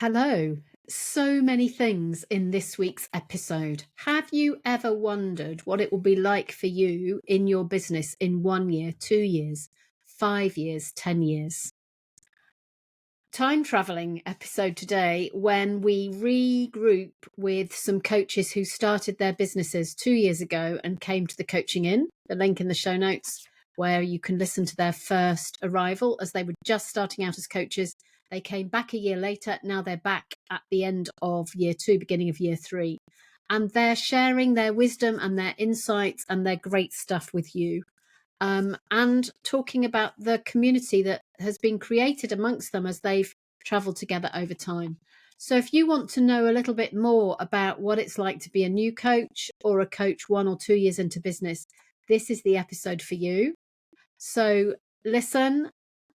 Hello. So many things in this week's episode. Have you ever wondered what it will be like for you in your business in 1 year, 2 years, 5 years, 10 years? Time traveling episode today when we regroup with some coaches who started their businesses 2 years ago and came to the coaching in. The link in the show notes where you can listen to their first arrival as they were just starting out as coaches. They came back a year later. Now they're back at the end of year 2, beginning of year 3. And they're sharing their wisdom and their insights and their great stuff with you. And talking about the community that has been created amongst them as they've traveled together over time. So if you want to know a little bit more about what it's like to be a new coach or a coach 1 or 2 years into business, this is the episode for you. So listen,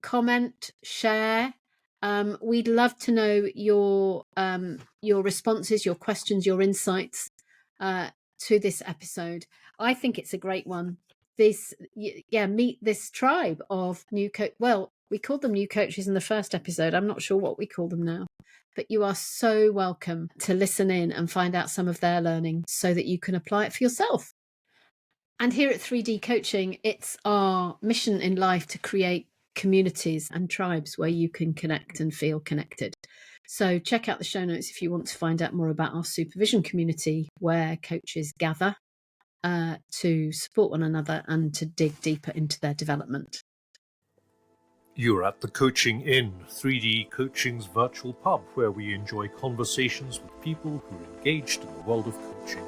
comment, share. We'd love to know your responses, your questions, your insights to this episode. I think it's a great one. Meet this tribe of new coach. Well, we called them new coaches in the first episode. I'm not sure what we call them now, but you are so welcome to listen in and find out some of their learning so that you can apply it for yourself. And here at 3D Coaching, it's our mission in life to create communities and tribes where you can connect and feel connected. So check out the show notes if you want to find out more about our supervision community where coaches gather to support one another and to dig deeper into their development. You're at the Coaching Inn, 3D Coaching's virtual pub, where we enjoy conversations with people who are engaged in the world of coaching.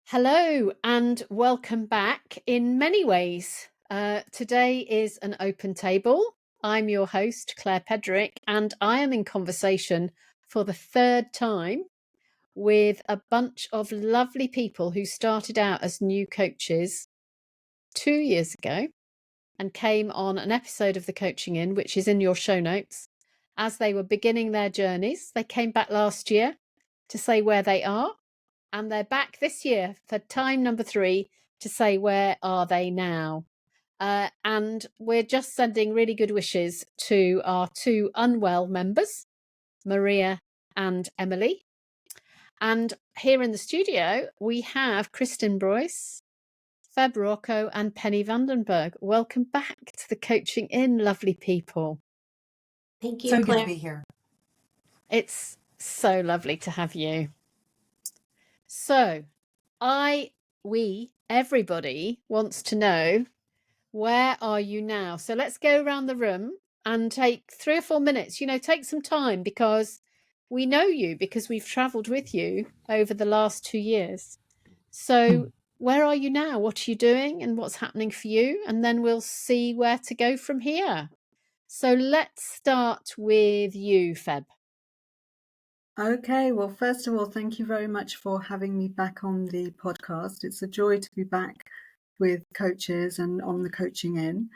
Hello and welcome back in many ways. Today is an open table. I'm your host, Claire Pedrick, and I am in conversation for the third time with a bunch of lovely people who started out as new coaches 2 years ago and came on an episode of the Coaching In, which is in your show notes, as they were beginning their journeys. They came back last year to say where they are, and they're back this year for time number 3 to say where are they now. And we're just sending really good wishes to our 2 unwell members, Maria and Emily. And here in the studio, we have Kristen Broyce, Feb Rocco, and Penny Vandenberg. Welcome back to the Coaching In, lovely people. Thank you, So Claire. good to be here. It's so lovely to have you. So, everybody wants to know, where are you now? So let's go around the room and take 3 or 4 minutes, take some time because we know you because we've traveled with you over the last 2 years. So where are you now? What are you doing and what's happening for you? And then we'll see where to go from here. So let's start with you, Feb. Okay, well, first of all, thank you very much for having me back on the podcast. It's a joy to be back with coaches and on the Coaching In.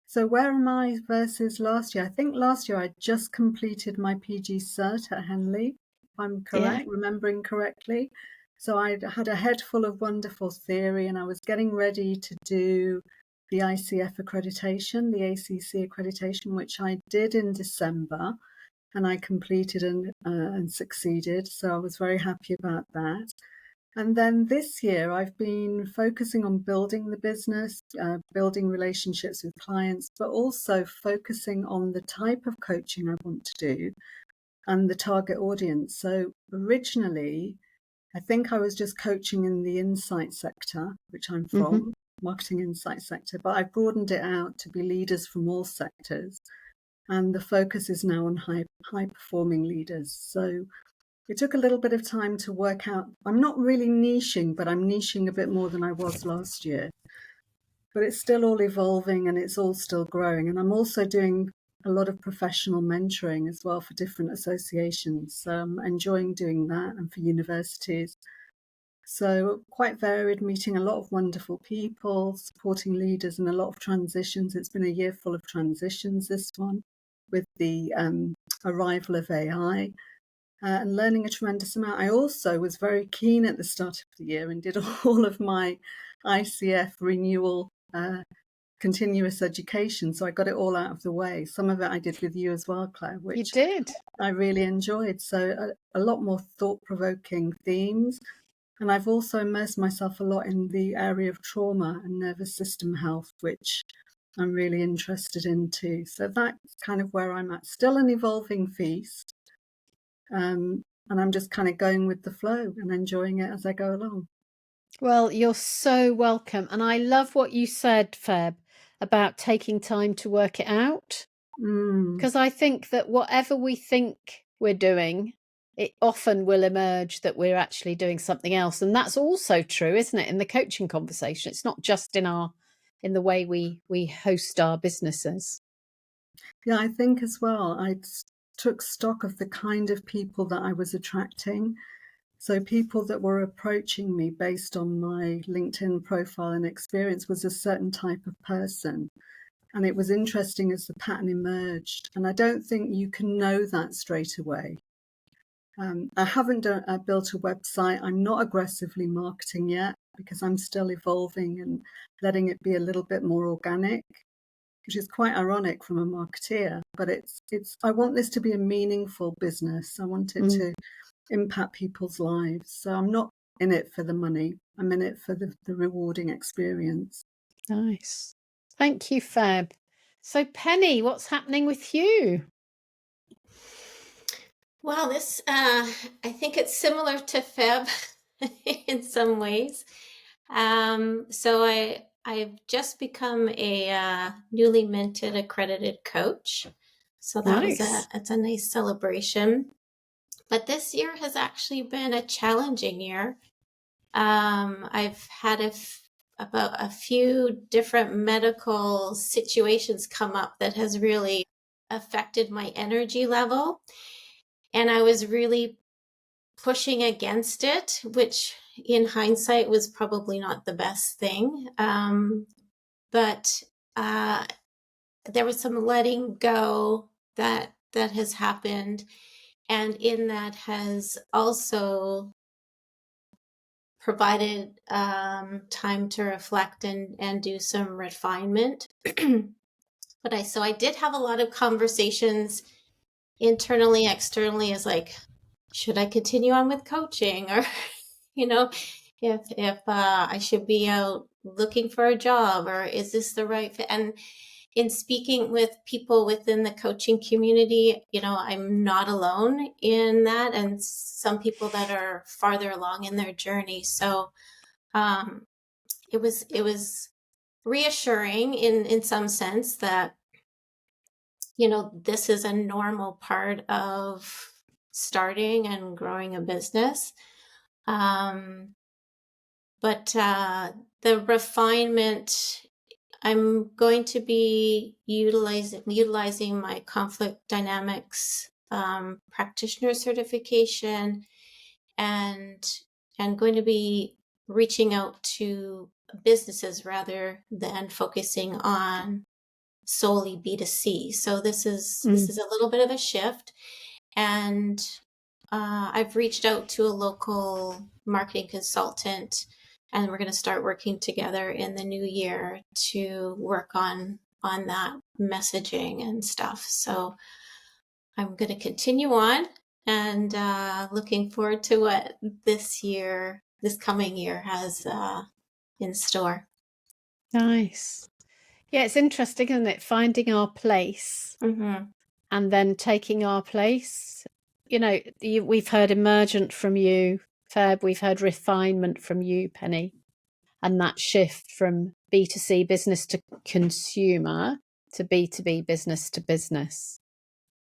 So where am I versus last year? I think last year I just completed my PG Cert at Henley, if I'm correct, remembering correctly. So I had a head full of wonderful theory and I was getting ready to do the ICF accreditation, the ACC accreditation, which I did in December. And I completed and succeeded. So I was very happy about that. And then this year, I've been focusing on building the business, building relationships with clients, but also focusing on the type of coaching I want to do and the target audience. So originally, I think I was just coaching in the insight sector, which I'm from, marketing insight sector, but I've broadened it out to be leaders from all sectors. And the focus is now on high-performing leaders. So it took a little bit of time to work out. I'm not really niching, but I'm niching a bit more than I was last year. But it's still all evolving and it's all still growing. And I'm also doing a lot of professional mentoring as well for different associations. So I'm enjoying doing that and for universities. So quite varied, meeting a lot of wonderful people, supporting leaders and a lot of transitions. It's been a year full of transitions, this one, with the arrival of AI. And learning a tremendous amount. I also was very keen at the start of the year and did all of my ICF renewal continuous education, so I got it all out of the way. Some of it I did with you as well, Claire, You which did. I really enjoyed. So a lot more thought-provoking themes. And I've also immersed myself a lot in the area of trauma and nervous system health, which I'm really interested in too. So that's kind of where I'm at. Still an evolving feast. And I'm just kind of going with the flow and enjoying it as I go along. Well, you're so welcome. And I love what you said, Feb, about taking time to work it out. Because I think that whatever we think we're doing, it often will emerge that we're actually doing something else. And that's also true, isn't it, in the coaching conversation? It's not just in the way we host our businesses. Yeah, I think as well, I took stock of the kind of people that I was attracting. So people that were approaching me based on my LinkedIn profile and experience was a certain type of person. And it was interesting as the pattern emerged. And I don't think you can know that straight away. I haven't built a website. I'm not aggressively marketing yet because I'm still evolving and letting it be a little bit more organic, which is quite ironic from a marketeer. But it's I want this to be a meaningful business. I want it to impact people's lives. So I'm not in it for the money. I'm in it for the rewarding experience. Nice. Thank you, Fab. So, Penny, what's happening with you? Well, this, I think it's similar to Feb in some ways. So I've just become a newly minted accredited coach. So that was it's a nice celebration. But this year has actually been a challenging year. I've had about a few different medical situations come up that has really affected my energy level. And I was really pushing against it, which in hindsight was probably not the best thing. But there was some letting go that has happened. And in that has also provided time to reflect and do some refinement. So I did have a lot of conversations internally, externally, as like, should I continue on with coaching, or if I should be out looking for a job, or is this the right fit? And in speaking with people within the coaching community, I'm not alone in that, and some people that are farther along in their journey. So it was reassuring in some sense that this is a normal part of starting and growing a business. But the refinement, I'm going to be utilizing my conflict dynamics practitioner certification, and going to be reaching out to businesses rather than focusing on solely B2C. So this is a little bit of a shift, and I've reached out to a local marketing consultant, and we're going to start working together in the new year to work on that messaging and stuff. So I'm going to continue on, and looking forward to what this coming year has in store. Nice. Yeah, it's interesting, isn't it? Finding our place and then taking our place. We've heard emergent from you, Feb. We've heard refinement from you, Penny. And that shift from B2C, business to consumer, to B2B, business to business.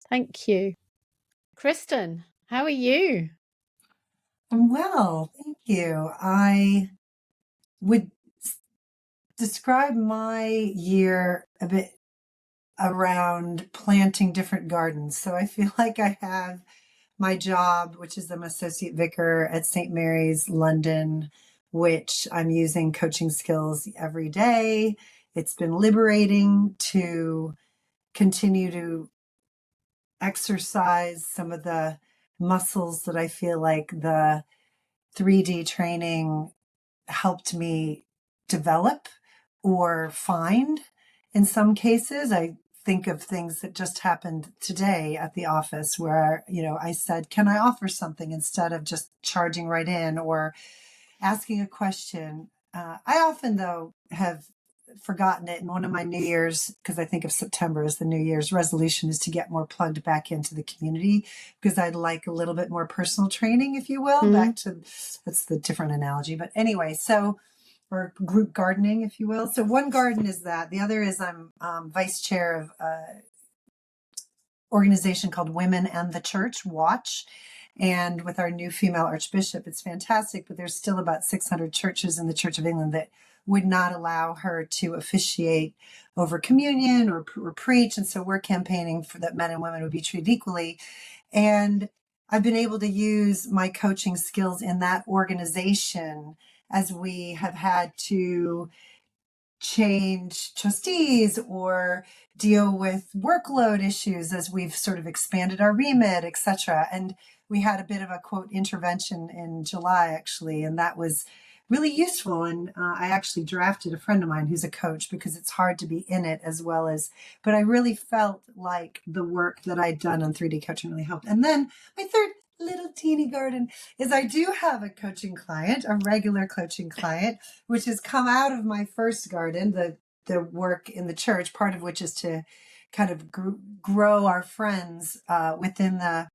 Thank you. Kristen, how are you? I'm well, thank you. I would describe my year a bit around planting different gardens. So I feel like I have my job, which is I'm associate vicar at St. Mary's, London, which I'm using coaching skills every day. It's been liberating to continue to exercise some of the muscles that I feel like the 3D training helped me develop or find. in some cases. I think of things that just happened today at the office where, I said, can I offer something instead of just charging right in or asking a question? I often, though, have forgotten it. And one of my New Year's, because I think of September as the New Year's resolution, is to get more plugged back into the community, because I'd like a little bit more personal training, if you will, back to, that's the different analogy. But anyway, or group gardening, if you will. So one garden is that. The other is I'm vice chair of an organization called Women and the Church, Watch. And with our new female archbishop, it's fantastic, but there's still about 600 churches in the Church of England that would not allow her to officiate over communion or preach. And so we're campaigning for that men and women would be treated equally. And I've been able to use my coaching skills in that organization as we have had to change trustees or deal with workload issues as we've sort of expanded our remit, etc. And we had a bit of a quote intervention in July, actually, and that was really useful. And I actually drafted a friend of mine who's a coach, because it's hard to be in it as well as, but I really felt like the work that I'd done on 3D coaching really helped. And then my third little teeny garden is I do have a coaching client, a regular coaching client, which has come out of my first garden, the work in the church, part of which is to kind of grow our friends within the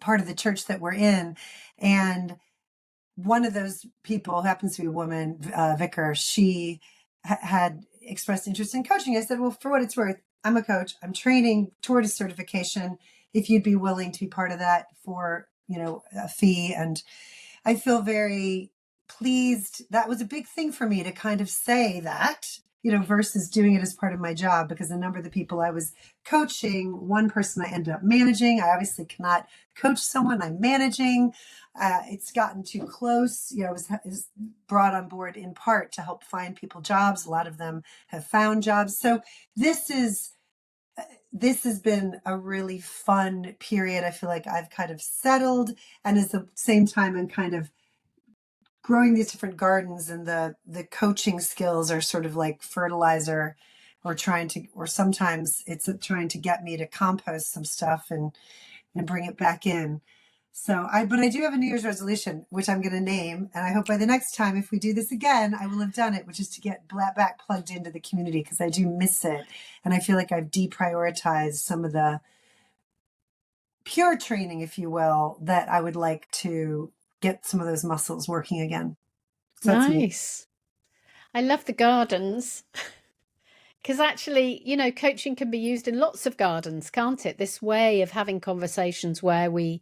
part of the church that we're in. And one of those people happens to be a woman, vicar. She had expressed interest in coaching. I said, well, for what it's worth, I'm a coach. I'm training toward a certification. If you'd be willing to be part of that for, a fee. And I feel very pleased. That was a big thing for me to kind of say that, versus doing it as part of my job, because a number of the people I was coaching, one person I ended up managing. I obviously cannot coach someone I'm managing. It's gotten too close. I was brought on board in part to help find people jobs. A lot of them have found jobs. So this has been a really fun period. I feel like I've kind of settled, and at the same time, I'm kind of growing these different gardens, and the coaching skills are sort of like fertilizer, or sometimes it's trying to get me to compost some stuff and bring it back in. But I do have a New Year's resolution, which I'm going to name. And I hope by the next time, if we do this again, I will have done it, which is to get back plugged into the community, because I do miss it. And I feel like I've deprioritized some of the pure training, if you will, that I would like to get some of those muscles working again. So nice. I love the gardens. Because actually, coaching can be used in lots of gardens, can't it? This way of having conversations where we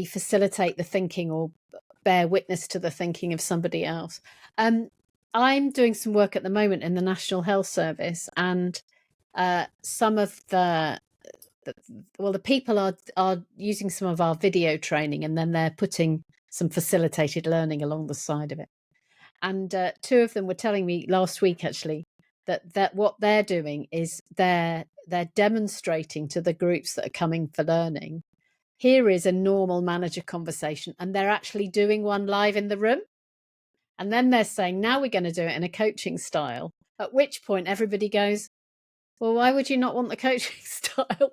facilitate the thinking or bear witness to the thinking of somebody else. I'm doing some work at the moment in the National Health Service, and some of the people are using some of our video training, and then they're putting some facilitated learning along the side of it. And two of them were telling me last week, actually, that what they're doing is they're demonstrating to the groups that are coming for learning, here is a normal manager conversation, and they're actually doing one live in the room. And then they're saying, now we're going to do it in a coaching style, at which point everybody goes, well, why would you not want the coaching style?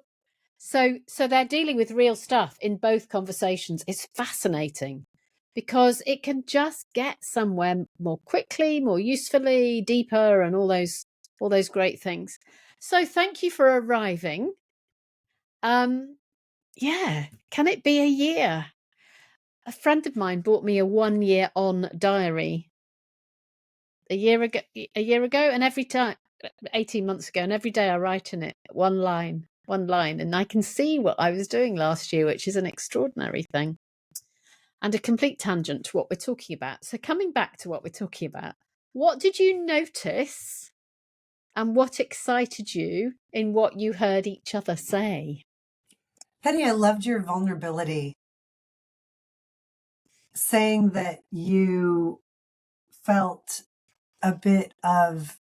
So they're dealing with real stuff in both conversations. It's fascinating, because it can just get somewhere more quickly, more usefully, deeper, and all those great things. So thank you for arriving. Yeah, can it be a year? A friend of mine bought me a 1 year on diary a year ago, and every time, 18 months ago, and every day I write in it one line, and I can see what I was doing last year, which is an extraordinary thing. And a complete tangent to what we're talking about. So coming back to what we're talking about, what did you notice and what excited you in what you heard each other say? Penny, I loved your vulnerability, saying that you felt a bit of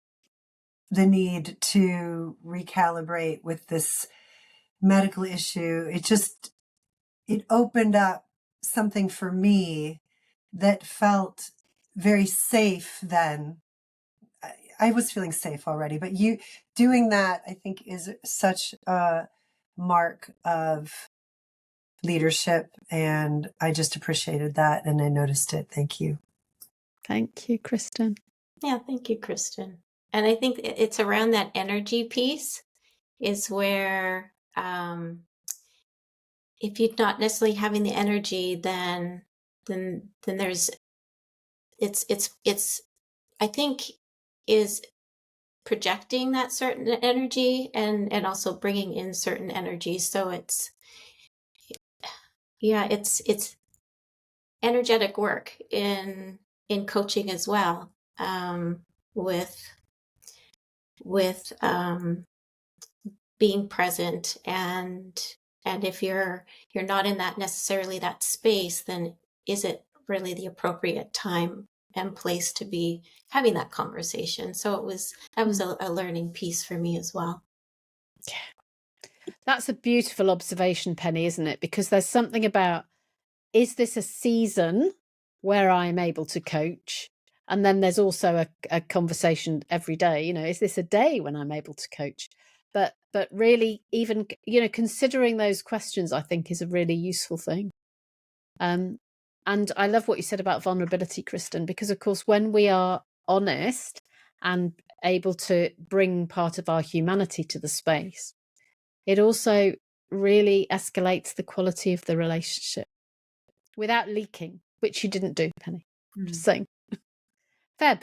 the need to recalibrate with this medical issue. It opened up something for me that felt very safe then. I was feeling safe already, but you doing that, I think, is such a mark of leadership. And I just appreciated that. And I noticed it. Thank you. Thank you, Kristen. Yeah, thank you, Kristen. And I think it's around that energy piece is where, if you're not necessarily having the energy, then there's, it's, I think is projecting that certain energy and also bringing in certain energies. So it's energetic work in coaching as well, with being present, and if you're not in that necessarily that space, then is it really the appropriate time and place to be having that conversation? So that was a learning piece for me as well. That's a beautiful observation, Penny, isn't it? Because there's something about, is this a season where I'm able to coach? And then there's also a conversation every day, is this a day when I'm able to coach? But really, even, considering those questions, I think, is a really useful thing. And I love what you said about vulnerability, Kristen, because, of course, when we are honest and able to bring part of our humanity to the space, it also really escalates the quality of the relationship without leaking, which you didn't do, Penny. Just saying. Feb.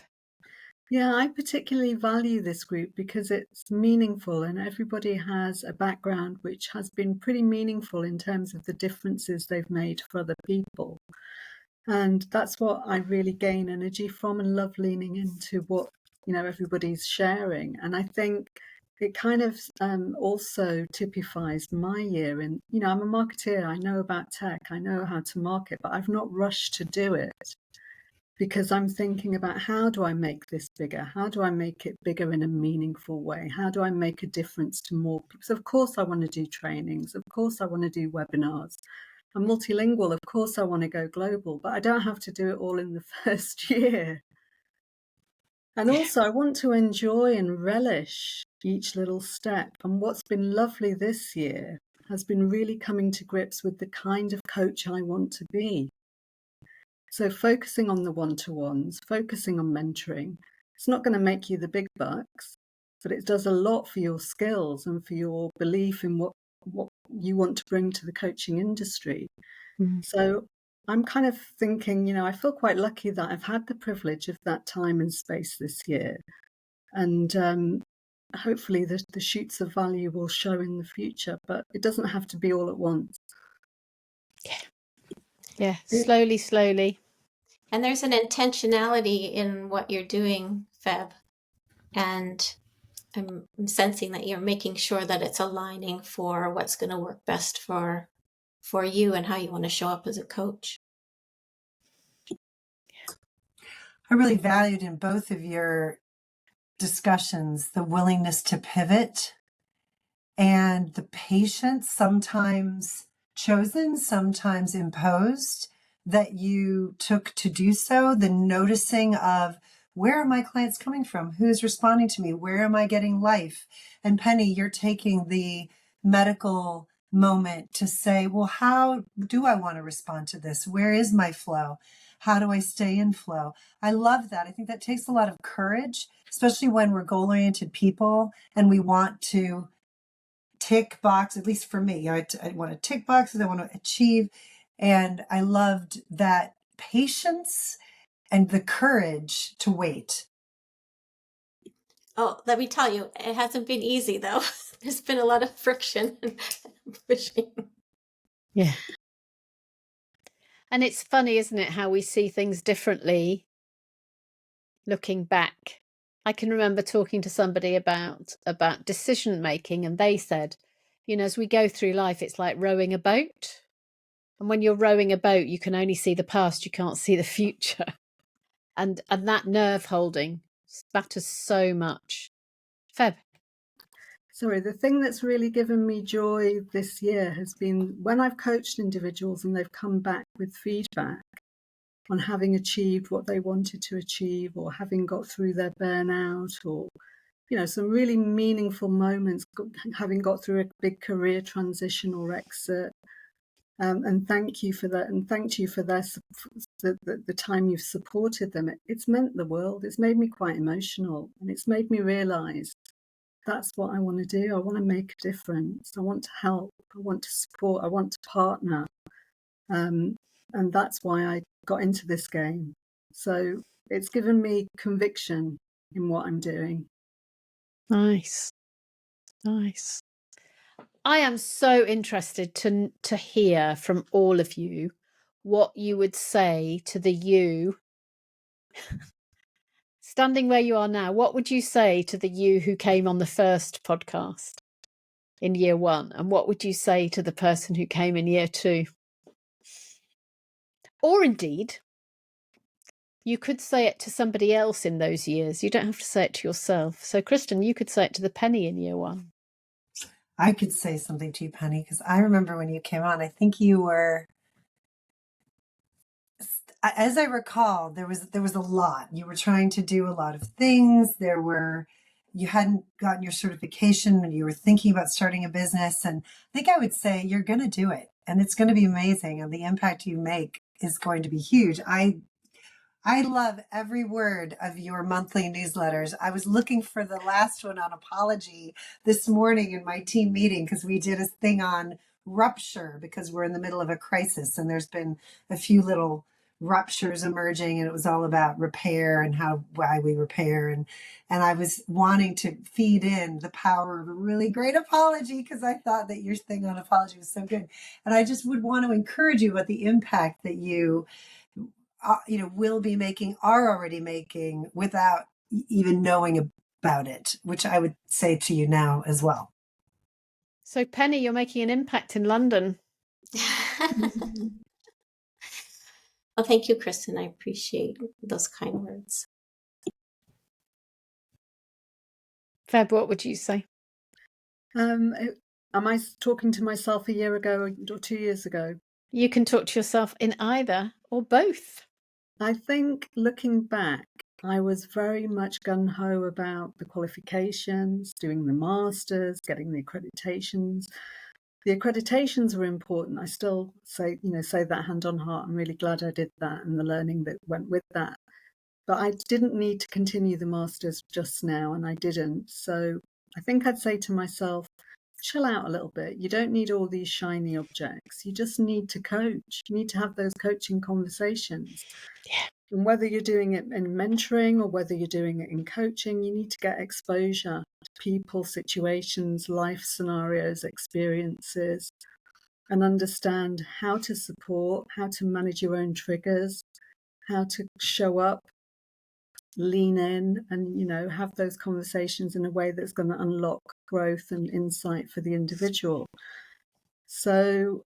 Yeah, I particularly value this group because it's meaningful and everybody has a background which has been pretty meaningful in terms of the differences they've made for other people. And that's what I really gain energy from and love leaning into what, everybody's sharing. And I think it kind of also typifies my year. And, I'm a marketeer. I know about tech. I know how to market, but I've not rushed to do it because I'm thinking about, how do I make this bigger? How do I make it bigger in a meaningful way? How do I make a difference to more people? So of course I want to do trainings. Of course I want to do webinars. I'm multilingual. Of course I want to go global, but I don't have to do it all in the first year. And also I want to enjoy and relish each little step. And what's been lovely this year has been really coming to grips with the kind of coach I want to be. So focusing on the one-to-ones, focusing on mentoring, it's not going to make you the big bucks, but it does a lot for your skills and for your belief in what you want to bring to the coaching industry. So I'm kind of thinking, I feel quite lucky that I've had the privilege of that time and space this year. And hopefully the shoots of value will show in the future, but it doesn't have to be all at once. Yeah, slowly. And there's an intentionality in what you're doing, Feb. And I'm sensing that you're making sure that it's aligning for what's going to work best for you and how you want to show up as a coach. I really valued in both of your discussions the willingness to pivot and the patience, sometimes chosen, sometimes imposed, that you took to do so. The noticing of, where are my clients coming from? Who's responding to me? Where am I getting life? And Penny, you're taking the medical moment to say, well, how do I want to respond to this? Where is my flow? How do I stay in flow? I love that. I think that takes a lot of courage, especially when we're goal-oriented people and we want to tick box, at least for me, I want to tick boxes, I want to achieve. And I loved that patience and the courage to wait. Oh, let me tell you, it hasn't been easy though. There's been a lot of friction and pushing. Yeah. And it's funny, isn't it, how we see things differently looking back. I can remember talking to somebody about decision making, and they said, as we go through life, it's like rowing a boat. And when you're rowing a boat, you can only see the past, you can't see the future. And that nerve holding matters so much. Feb. Sorry, the thing that's really given me joy this year has been when I've coached individuals and they've come back with feedback, having achieved what they wanted to achieve, or having got through their burnout, or some really meaningful moments, having got through a big career transition or exit. And thank you for that, and thank you for the time you've supported them. It's meant the world. It's made me quite emotional, and it's made me realise that's what I want to do. I want to make a difference. I want to help. I want to support. I want to partner. And that's why I got into this game. So it's given me conviction in what I'm doing. Nice. I am so interested to hear from all of you what you would say to the you standing where you are now. What would you say to the you who came on the first podcast in year 1? And what would you say to the person who came in year 2? Or indeed, you could say it to somebody else in those years. You don't have to say it to yourself. So, Kristen, you could say it to the Penny in year 1. I could say something to you, Penny, because I remember when you came on, I think you were, as I recall, there was a lot. You were trying to do a lot of things. You hadn't gotten your certification, and you were thinking about starting a business. And I think I would say you're going to do it, and it's going to be amazing. And the impact you make is going to be huge. I love every word of your monthly newsletters. I was looking for the last one on apology this morning in my team meeting, because we did a thing on rupture, because we're in the middle of a crisis and there's been a few little ruptures emerging, and it was all about repair and why we repair. And I was wanting to feed in the power of a really great apology, because I thought that your thing on apology was so good. And I just would want to encourage you about the impact that you will be making, are already making, without even knowing about it, which I would say to you now as well. So, Penny, you're making an impact in London. Well, thank you, Kristen. I appreciate those kind words. Feb, what would you say? Am I talking to myself a year ago or 2 years ago? You can talk to yourself in either or both. I think looking back, I was very much gung-ho about the qualifications, doing the masters, getting the accreditations. The accreditations were important. I still say that hand on heart. I'm really glad I did that, and the learning that went with that. But I didn't need to continue the masters just now, and I didn't. So I think I'd say to myself, chill out a little bit. You don't need all these shiny objects. You just need to coach. You need to have those coaching conversations. Yeah. And whether you're doing it in mentoring or whether you're doing it in coaching, you need to get exposure to people, situations, life scenarios, experiences, and understand how to support, how to manage your own triggers, how to show up, lean in, and have those conversations in a way that's going to unlock growth and insight for the individual. So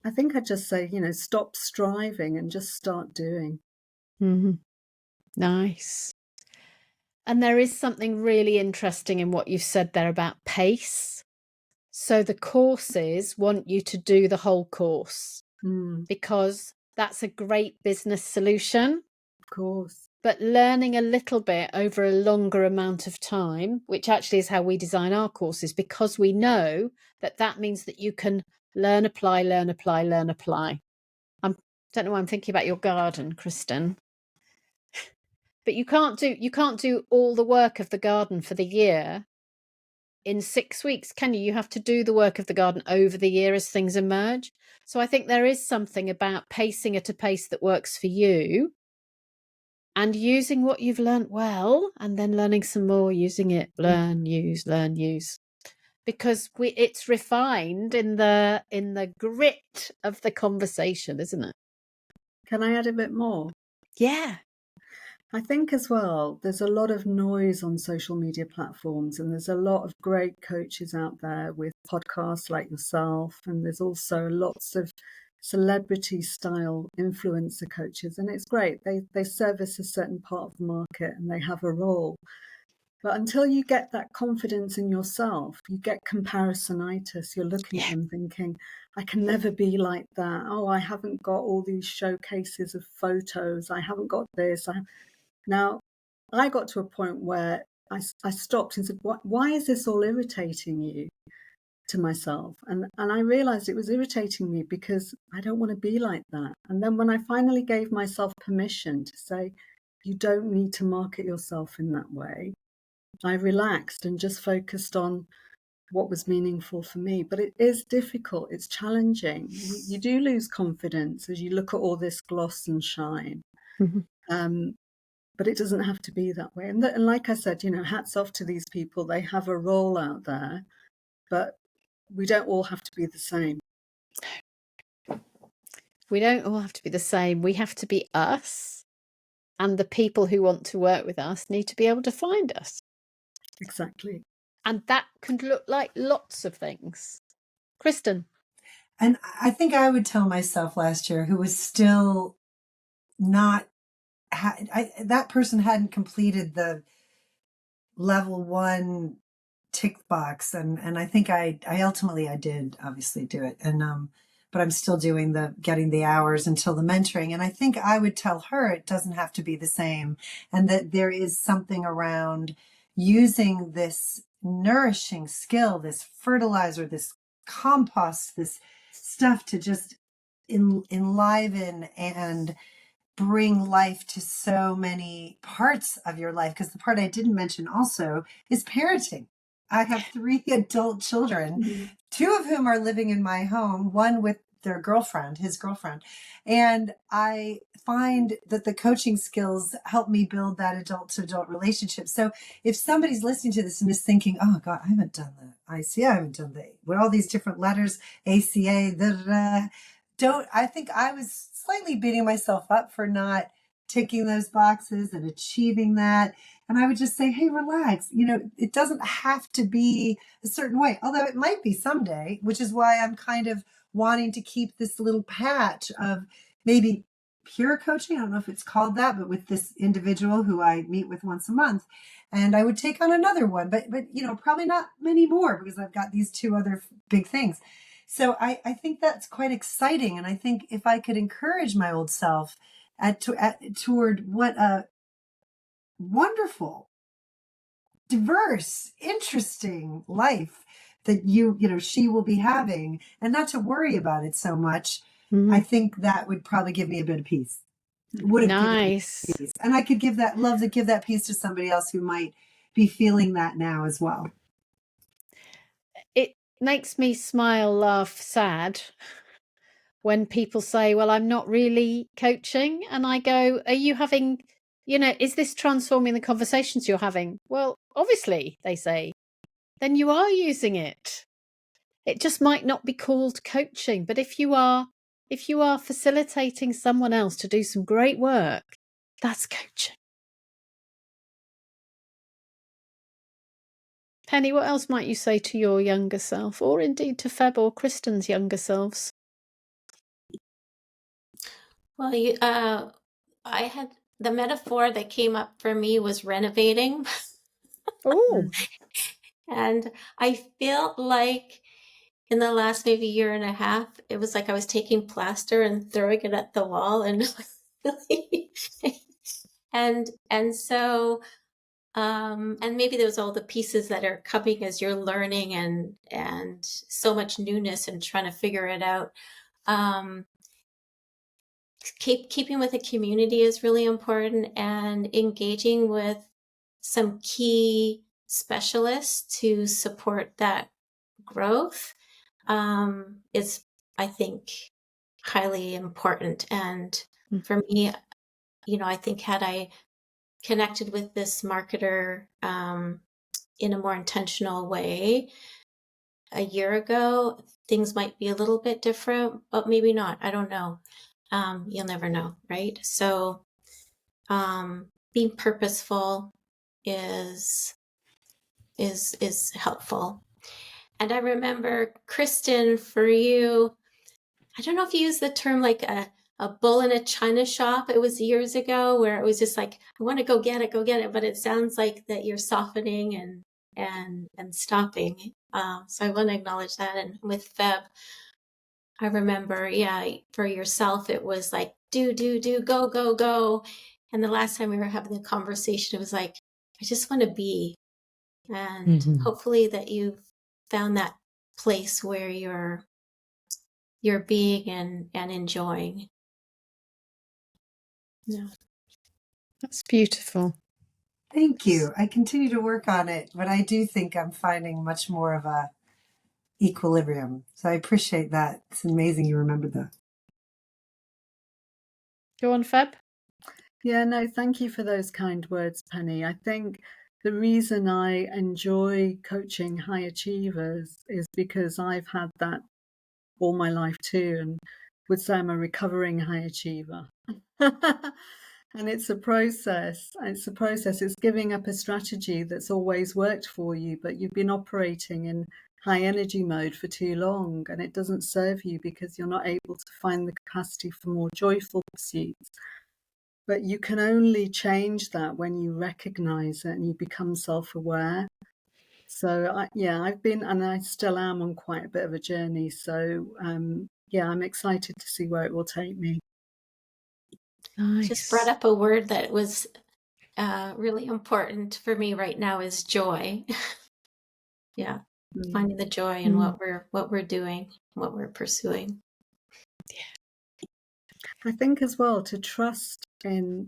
I think I'd just say, stop striving and just start doing. Mm-hmm. Nice. And there is something really interesting in what you've said there about pace. So the courses want you to do the whole course because that's a great business solution. Of course. But learning a little bit over a longer amount of time, which actually is how we design our courses, because we know that means that you can learn, apply. I don't know why I'm thinking about your garden, Kristen. But you can't do all the work of the garden for the year in 6 weeks, can you? You have to do the work of the garden over the year as things emerge. So I think there is something about pacing at a pace that works for you, and using what you've learned well, and then learning some more, using it, learn, use, because it's refined in the grit of the conversation, isn't it? Can I add a bit more? Yeah. I think as well, there's a lot of noise on social media platforms, and there's a lot of great coaches out there with podcasts like yourself, and there's also lots of celebrity style influencer coaches, and it's great. They service a certain part of the market and they have a role. But until you get that confidence in yourself, you get comparisonitis. You're looking at them thinking, I can never be like that. Oh, I haven't got all these showcases of photos. I haven't got this. Now, I got to a point where I stopped and said, why is this all irritating you? To myself. And I realized it was irritating me because I don't want to be like that. And then when I finally gave myself permission to say, you don't need to market yourself in that way, I relaxed and just focused on what was meaningful for me. But it is difficult. It's challenging. You do lose confidence as you look at all this gloss and shine. But it doesn't have to be that way. And like I said, hats off to these people. They have a role out there, but we don't all have to be the same. We don't all have to be the same. We have to be us. And the people who want to work with us need to be able to find us. Exactly. And that can look like lots of things. Kristen. And I think I would tell myself last year, who was still not, that person hadn't completed the level 1 tick box. And I think I ultimately did obviously do it. And, but I'm still doing getting the hours until the mentoring. And I think I would tell her it doesn't have to be the same. And that there is something around using this nourishing skill, this fertilizer, this compost, this stuff to just enliven and bring life to so many parts of your life. Because the part I didn't mention also is parenting. I have 3 adult children, 2 of whom are living in my home, one with their girlfriend, his girlfriend. And I find that the coaching skills help me build that adult to adult relationship. So if somebody's listening to this and is thinking, oh God, I haven't done the ICA, I haven't done with all these different letters, ACA, I think I was slightly beating myself up for not ticking those boxes and achieving that. And I would just say, hey, relax. It doesn't have to be a certain way, although it might be someday, which is why I'm kind of wanting to keep this little patch of maybe pure coaching. I don't know if it's called that, but with this individual who I meet with once a month. And I would take on another one, but probably not many more because I've got these 2 other big things. So I think that's quite exciting. And I think if I could encourage my old self toward what a wonderful, diverse, interesting life that she will be having, and not to worry about it so much, I think that would probably give me a bit of peace. Nice. Peace. And I could love to give that peace to somebody else who might be feeling that now as well. It makes me smile, laugh, sad when people say, well, I'm not really coaching. And I go, are you having, is this transforming the conversations you're having? Well, obviously, they say, then you are using it. It just might not be called coaching. But if you are facilitating someone else to do some great work, that's coaching. Penny, what else might you say to your younger self, or indeed to Feb or Kristen's younger selves? Well, I had the metaphor that came up for me was renovating. Oh. And I feel like in the last maybe year and a half, it was like I was taking plaster and throwing it at the wall, and so and maybe there's all the pieces that are coming as you're learning, and so much newness and trying to figure it out. Keeping with a community is really important, and engaging with some key specialists to support that growth is, I think, highly important. And for me, I think had I connected with this marketer in a more intentional way a year ago, things might be a little bit different, but maybe not. I don't know. You'll never know, right? So being purposeful is helpful. And I remember, Kristen, for you, I don't know if you use the term like a a bull in a china shop. It was years ago where it was just like, I want to go get it. But it sounds like that you're softening and stopping. So I want to acknowledge that. And with Feb, I remember, for yourself, it was like, do, go. And the last time we were having the conversation, it was like, I just want to be. And hopefully that you've found that place where you're being and enjoying. Yeah. That's beautiful. Thank you. I continue to work on it, but I do think I'm finding much more of a equilibrium. So I appreciate that. It's amazing you remembered that. Go on, Feb. Yeah, no, thank you for those kind words, Penny. I think the reason I enjoy coaching high achievers is because I've had that all my life too, and would say I'm a recovering high achiever. And it's a process. It's giving up a strategy that's always worked for you, but you've been operating in high energy mode for too long, and it doesn't serve you because you're not able to find the capacity for more joyful pursuits. But you can only change that when you recognize it and you become self-aware. So I've been, and I still am, on quite a bit of a journey. So I'm excited to see where it will take me. Nice. Just brought up a word that was really important for me right now is joy. Finding the joy in what we're doing, what we're pursuing. I think as well to trust in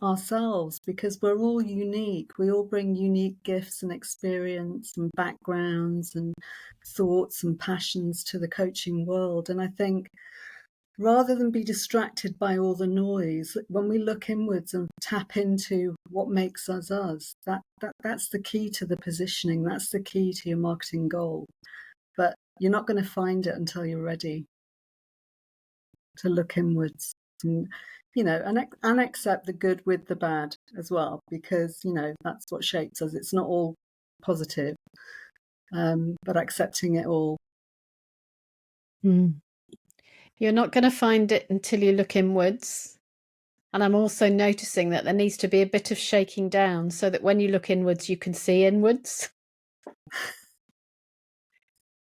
ourselves, because we're all unique. We all bring unique gifts and experience and backgrounds and thoughts and passions to the coaching world. And I think rather than be distracted by all the noise, when we look inwards and tap into what makes us us, that's the key to the positioning. That's the key to your marketing goal. But you're not going to find it until you're ready to look inwards and, and accept the good with the bad as well, because, that's what shapes us. It's not all positive, but accepting it all. You're not going to find it until you look inwards. And I'm also noticing that there needs to be a bit of shaking down so that when you look inwards, you can see inwards.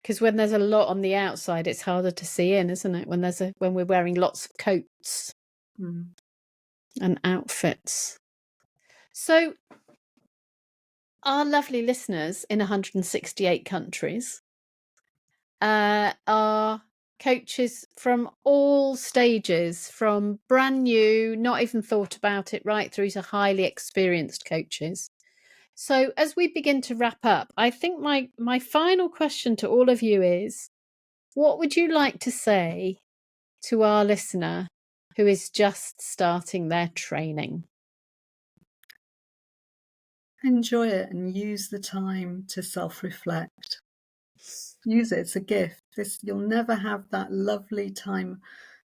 Because when there's a lot on the outside, it's harder to see in, isn't it? When we're wearing lots of coats and outfits. So our lovely listeners in 168 countries are coaches from all stages, from brand new, not even thought about it, right through to highly experienced coaches. So as we begin to wrap up, I think my final question to all of you is, what would you like to say to our listener who is just starting their training? Enjoy it and use the time to self-reflect. Use it. It's a gift. You'll never have that lovely time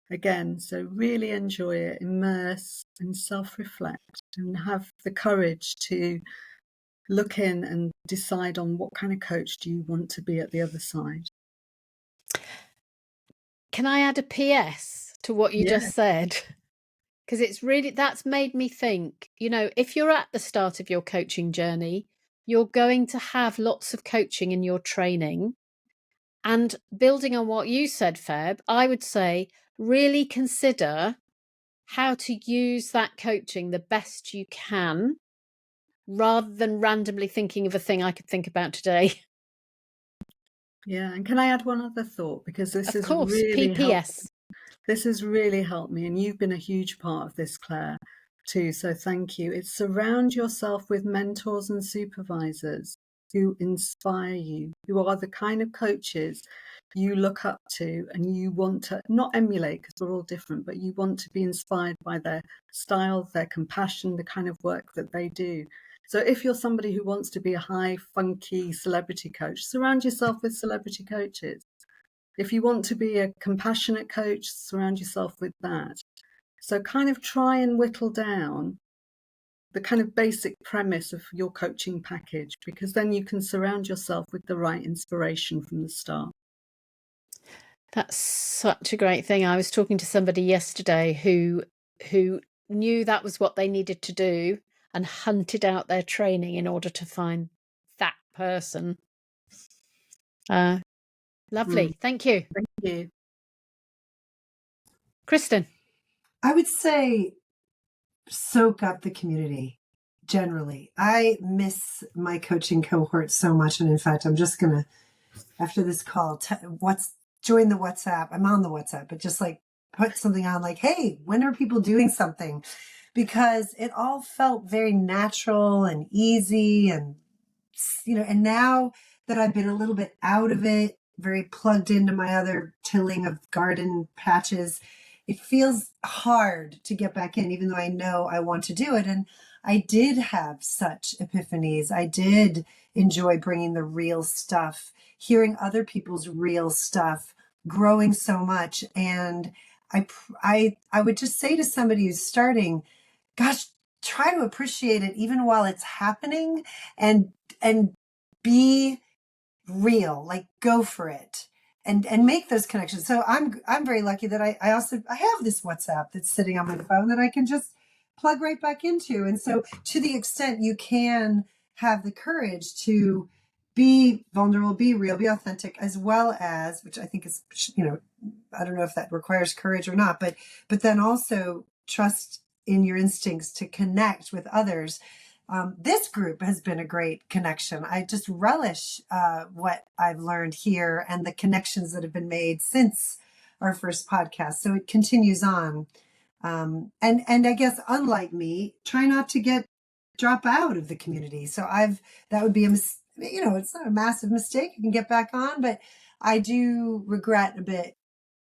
again. So really enjoy it, immerse and self-reflect, and have the courage to look in and decide on what kind of coach do you want to be at the other side. Can I add a PS to what you just said? Because that's made me think, if you're at the start of your coaching journey, you're going to have lots of coaching in your training. And building on what you said, Feb, I would say really consider how to use that coaching the best you can, rather than randomly thinking of a thing I could think about today. Yeah, and can I add one other thought? Because this Of course, really PPS. This has really helped me, and you've been a huge part of this, Claire, too. So thank you. It's surround yourself with mentors and supervisors who inspire you, who are the kind of coaches you look up to and you want to not emulate, because we're all different, but you want to be inspired by their style, their compassion, the kind of work that they do. So if you're somebody who wants to be a high, funky celebrity coach, surround yourself with celebrity coaches. If you want to be a compassionate coach, surround yourself with that. So kind of try and whittle down the kind of basic premise of your coaching package, because then you can surround yourself with the right inspiration from the start. That's such a great thing. I was talking to somebody yesterday who knew that was what they needed to do and hunted out their training in order to find that person. Lovely. Thank you. Thank you. Kristen. I would say soak up the community generally. I miss my coaching cohort so much. And in fact, I'm just going to, after this call, join the WhatsApp. I'm on the WhatsApp, but just like put something on like, hey, when are people doing something? Because it all felt very natural and easy. And, and now that I've been a little bit out of it, very plugged into my other tilling of garden patches, it feels hard to get back in, even though I know I want to do it. And I did have such epiphanies. I did enjoy bringing the real stuff, hearing other people's real stuff, growing so much. And I would just say to somebody who's starting, gosh, try to appreciate it even while it's happening, and be real, like go for it and make those connections. So I'm very lucky that I have this WhatsApp that's sitting on my phone that I can just plug right back into. And so to the extent you can have the courage to be vulnerable, be real, be authentic, as well as, which I think is, I don't know if that requires courage or not, but then also trust in your instincts to connect with others. This group has been a great connection. I just relish what I've learned here and the connections that have been made since our first podcast. So it continues on. And I guess, unlike me, try not to drop out of the community. So that would be it's not a massive mistake. You can get back on, but I do regret a bit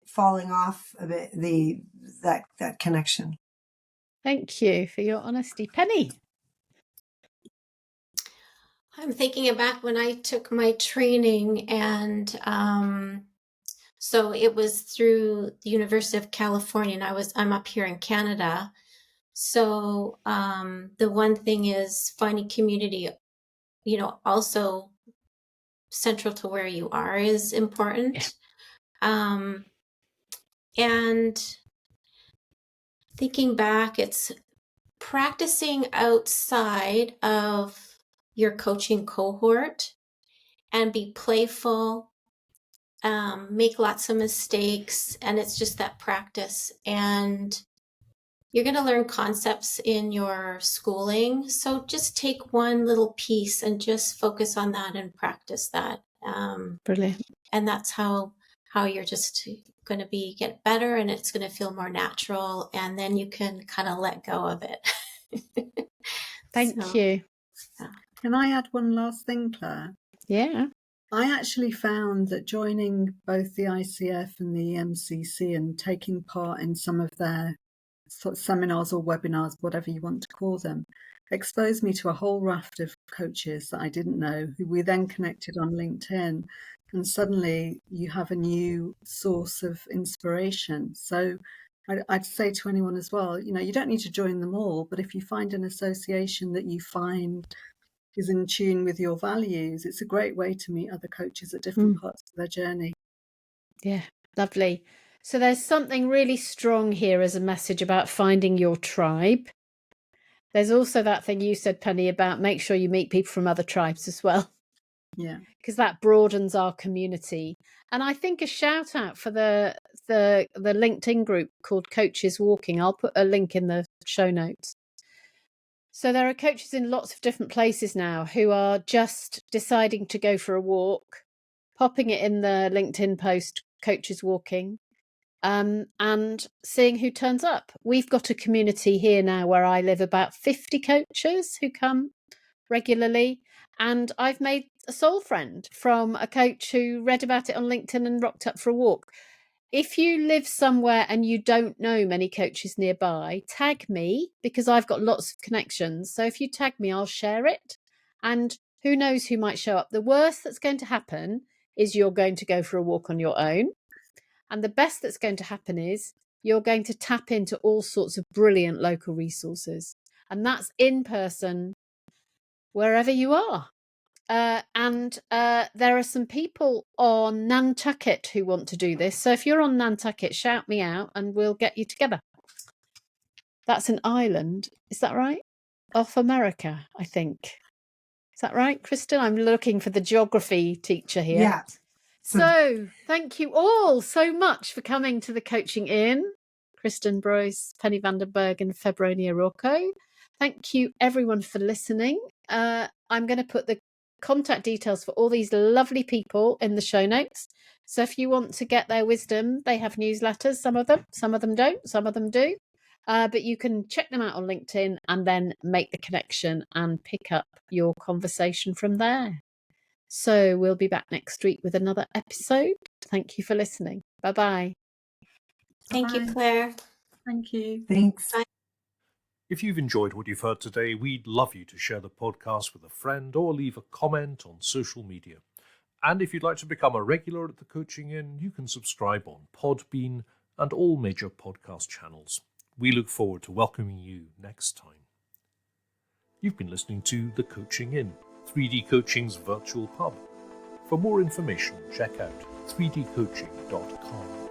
falling off a bit that connection. Thank you for your honesty. Penny. I'm thinking back when I took my training, and so it was through the University of California, and I'm up here in Canada. So the one thing is finding community, also central to where you are is important. Yeah. And thinking back, it's practicing outside of your coaching cohort and be playful, make lots of mistakes, and it's just that practice. And you're going to learn concepts in your schooling, so just take one little piece and just focus on that and practice that. Brilliant. And that's how you're just going to get better, and it's going to feel more natural, and then you can kind of let go of it. Thank you. Yeah. Can I add one last thing, Claire? Yeah. I actually found that joining both the ICF and the MCC and taking part in some of their sort of seminars or webinars, whatever you want to call them, exposed me to a whole raft of coaches that I didn't know, who we then connected on LinkedIn. And suddenly you have a new source of inspiration. So I'd say to anyone as well, you don't need to join them all, but if you find an association that you find is in tune with your values, it's a great way to meet other coaches at different parts of their journey. Yeah, lovely. So there's something really strong here as a message about finding your tribe. There's also that thing you said, Penny, about make sure you meet people from other tribes as well. Yeah, because that broadens our community. And I think a shout out for the LinkedIn group called Coaches Walking. I'll put a link in the show notes. So there are coaches in lots of different places now who are just deciding to go for a walk, popping it in the LinkedIn post, Coaches Walking, and seeing who turns up. We've got a community here now where I live, about 50 coaches who come regularly. And I've made a soul friend from a coach who read about it on LinkedIn and rocked up for a walk. If you live somewhere and you don't know many coaches nearby, tag me, because I've got lots of connections. So if you tag me, I'll share it. And who knows who might show up. The worst that's going to happen is you're going to go for a walk on your own. And the best that's going to happen is you're going to tap into all sorts of brilliant local resources. And that's in person, wherever you are. And there are some people on Nantucket who want to do this. So if you're on Nantucket, shout me out and we'll get you together. That's an island. Is that right? Off America, I think. Is that right, Kristen? I'm looking for the geography teacher here. Yeah. So thank you all so much for coming to the Coaching In. Kristen Broyce, Penny Vandenberg and Febronia Rocco. Thank you everyone for listening. I'm going to put the contact details for all these lovely people in the show notes. So if you want to get their wisdom, they have newsletters, some of them don't, some of them do. But you can check them out on LinkedIn and then make the connection and pick up your conversation from there. So we'll be back next week with another episode. Thank you for listening. Bye-bye. Thank you, Bye. Claire. Thank you. Thanks. Bye. If you've enjoyed what you've heard today, we'd love you to share the podcast with a friend or leave a comment on social media. And if you'd like to become a regular at the Coaching In, you can subscribe on Podbean and all major podcast channels. We look forward to welcoming you next time. You've been listening to The Coaching In, 3D Coaching's virtual pub. For more information, check out 3dcoaching.com.